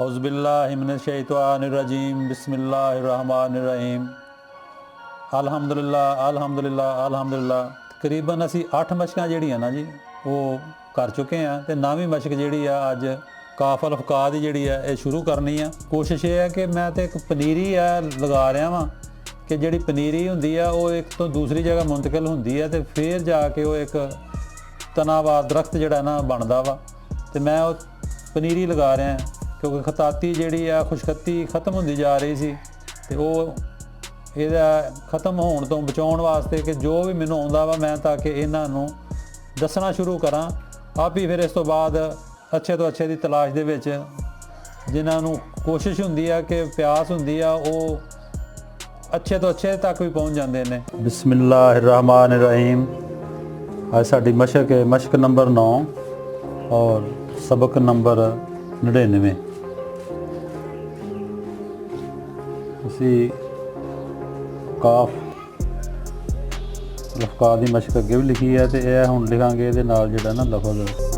औज़ुबिल्लाहि मिनश्शैतानिर्रजीम बिस्मिल्लाहिर्रहमानिर्रहीम अल्हम्दुलिल्लाह अल्हम्दुलिल्लाह अल्हम्दुलिल्लाह। तकरीबन असी 8 मशकां जिहड़ियां ना जी वो कर चुके हैं ते नवीं मशक जिहड़ी आ अज काफ अल अफ़का दी जिहड़ी है ये शुरू करनी है। कोशिश ये है कि मैं तो एक पनीरी लगा रहा वां कि जिहड़ी पनीरी हुंदी आ वो एक तो दूसरी जगह मुंतकिल हुंदी है ते फिर जाके वो एक तनावार दरख्त जिहड़ा ना बनदा वा ते मैं वो पनीरी लगा रहा क्योंकि खताती जिहड़ी आ खुशखती खत्म होंदी जा रही सी ते ਉਹ ਇਹਦਾ ख़त्म होने तो बचाने वास्ते कि जो भी मैनू आउंदा वा मैं ताकि इन्हां नूं दसना शुरू करा आप ही। फिर इस तो बाद अच्छे तो अच्छे की तलाश दे विच जिन्हां नूं कोशिश हुंदी आ कि प्यास हुंदी आ वो अच्छे तो अच्छे तक भी पहुँच जाते हैं। बिस्मिल्लाहिर्रहमानिर्रहीम। अज साडी मशक है मशक नंबर 9 और सबक नंबर 99। असी काफ लफका दी मशक अगे भी लिखी है तो यह हुण लिखांगे इहदे नाल जिहड़ा ना लफज़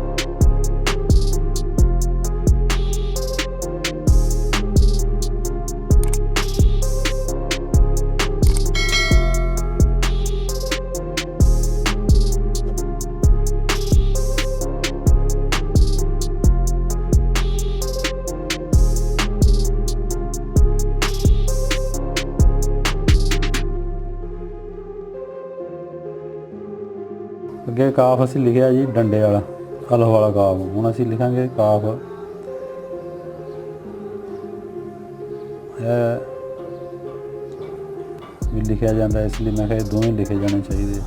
अगे काफ असी लिखिया जी डंडे वाला अलफ वाला काफ। हुण असी लिखांगे काफ भी लिखिया जाता है इसलिए मैं कहा दोवें लिखे जाने चाहिए।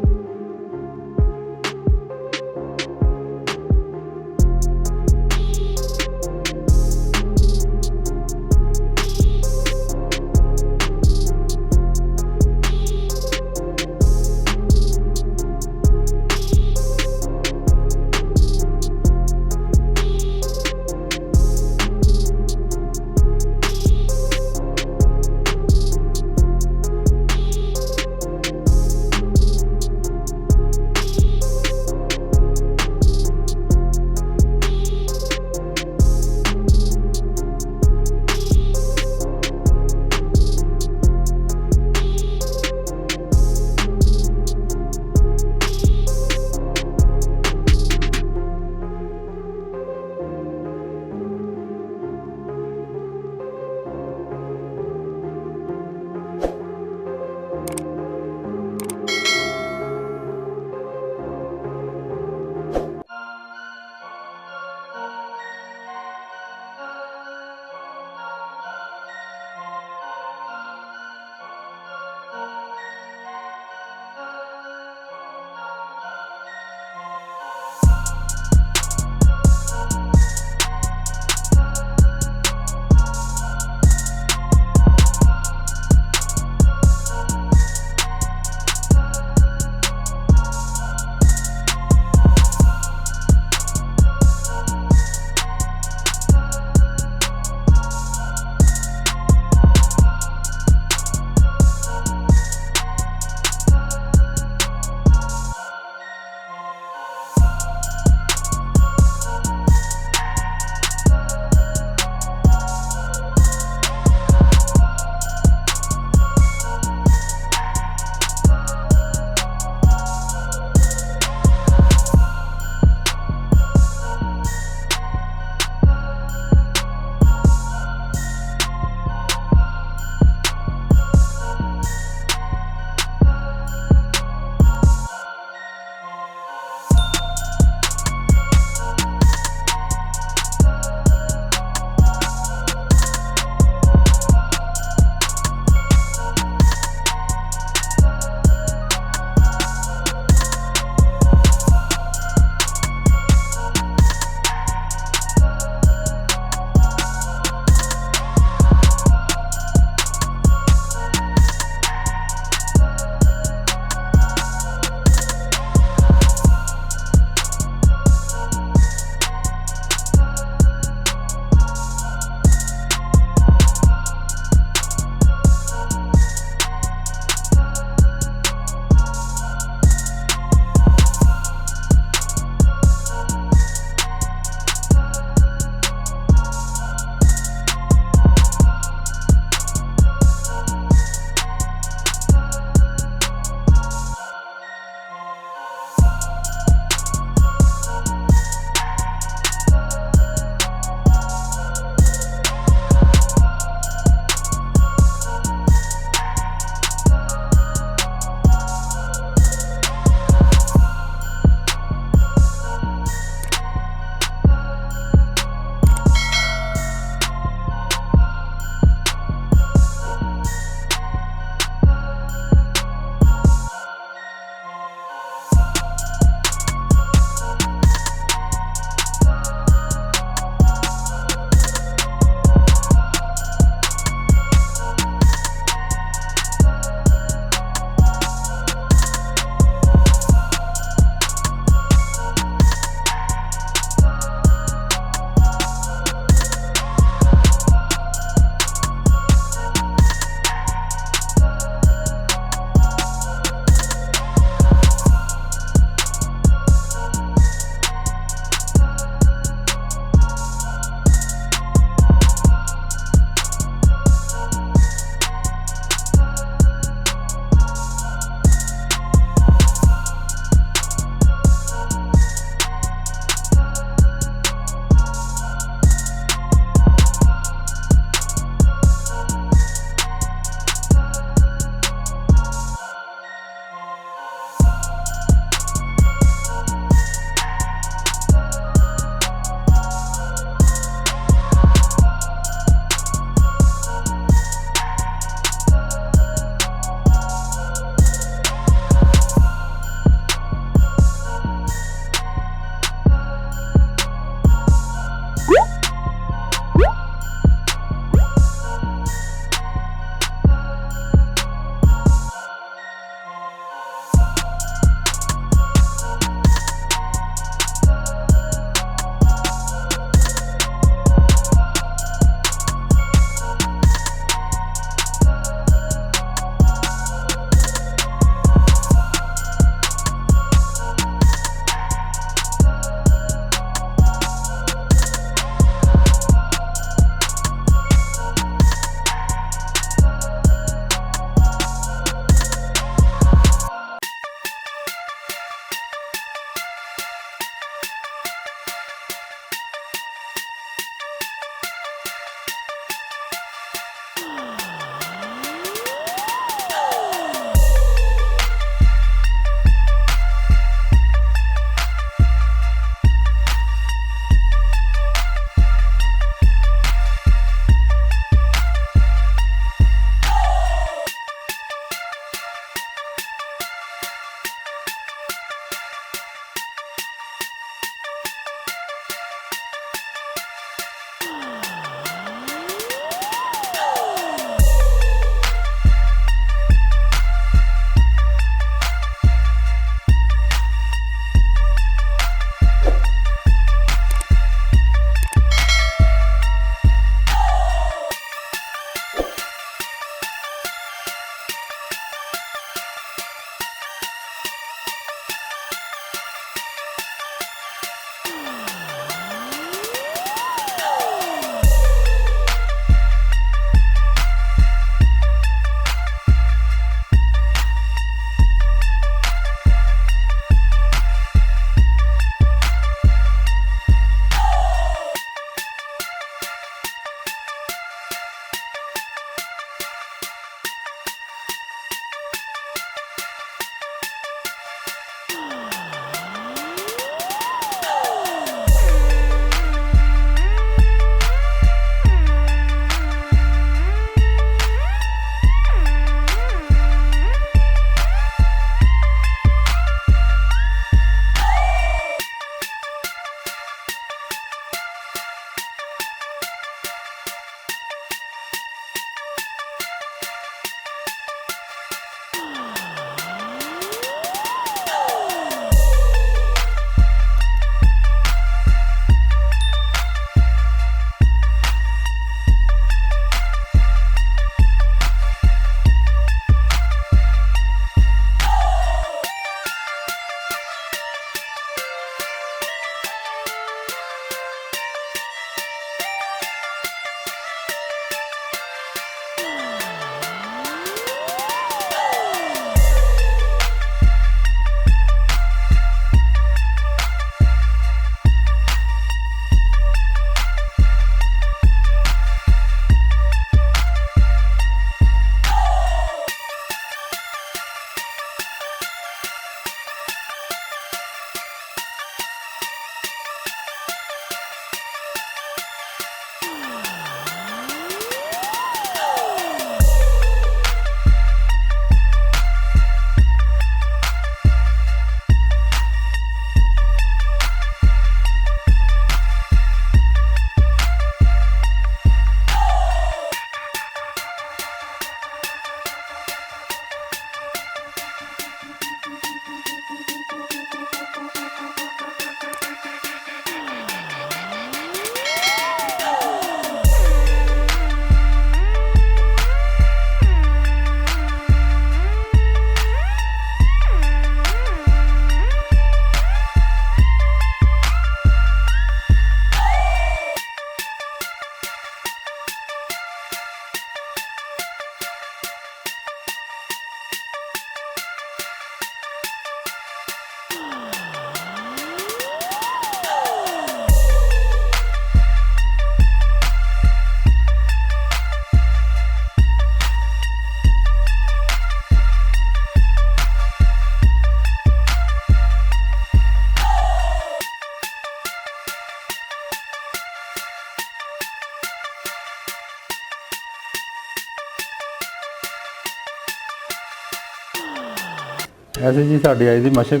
ਐਸੇ ਜੀ ਸਾਡੀ ਅੱਜ ਦੀ ਮਸ਼ਕ,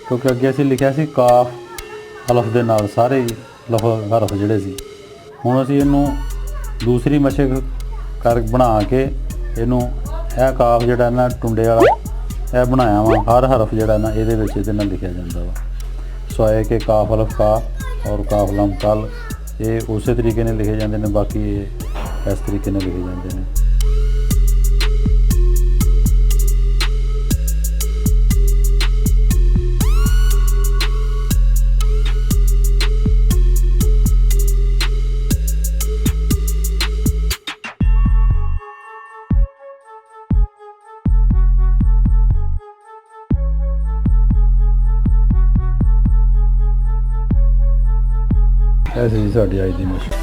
ਕਿਉਂਕਿ ਅੱਗੇ ਅਸੀਂ ਲਿਖਿਆ ਸੀ ਕਾਫ ਹਲਫ ਦੇ ਨਾਲ ਸਾਰੇ ਹਰਫ ਜਿਹੜੇ ਸੀ। ਹੁਣ ਅਸੀਂ ਇਹਨੂੰ ਦੂਸਰੀ ਮਸ਼ਕ ਬਣਾ ਕੇ ਇਹਨੂੰ ਇਹ ਕਾਫ ਜਿਹੜਾ ਨਾ ਟੁੰਡੇ ਵਾਲਾ ਇਹ ਬਣਾਇਆ ਵਾ। ਹਰ ਹਰਫ ਜਿਹੜਾ ਨਾ ਇਹਦੇ ਵਿੱਚ ਇਹਦੇ ਨਾਲ ਲਿਖਿਆ ਜਾਂਦਾ ਵਾ। ਸਵਾਏ ਕਿ ਕਾਫ ਹਲਫ ਕਾ ਔਰ ਕਾਫ ਲਮ ਕਲ, ਇਹ ਉਸੇ ਤਰੀਕੇ ਨਾਲ ਲਿਖੇ ਜਾਂਦੇ ਨੇ, ਬਾਕੀ ਇਹ ਇਸ ਤਰੀਕੇ ਨਾਲ ਲਿਖੇ ਜਾਂਦੇ ਨੇ। ਐਸੀ ਜੀ ਸਾਡੀ ਅੱਜ ਦੀ ਮਸ਼ਕ।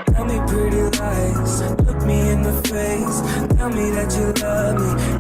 Tell me pretty lies, look me in the face, tell me that you love me.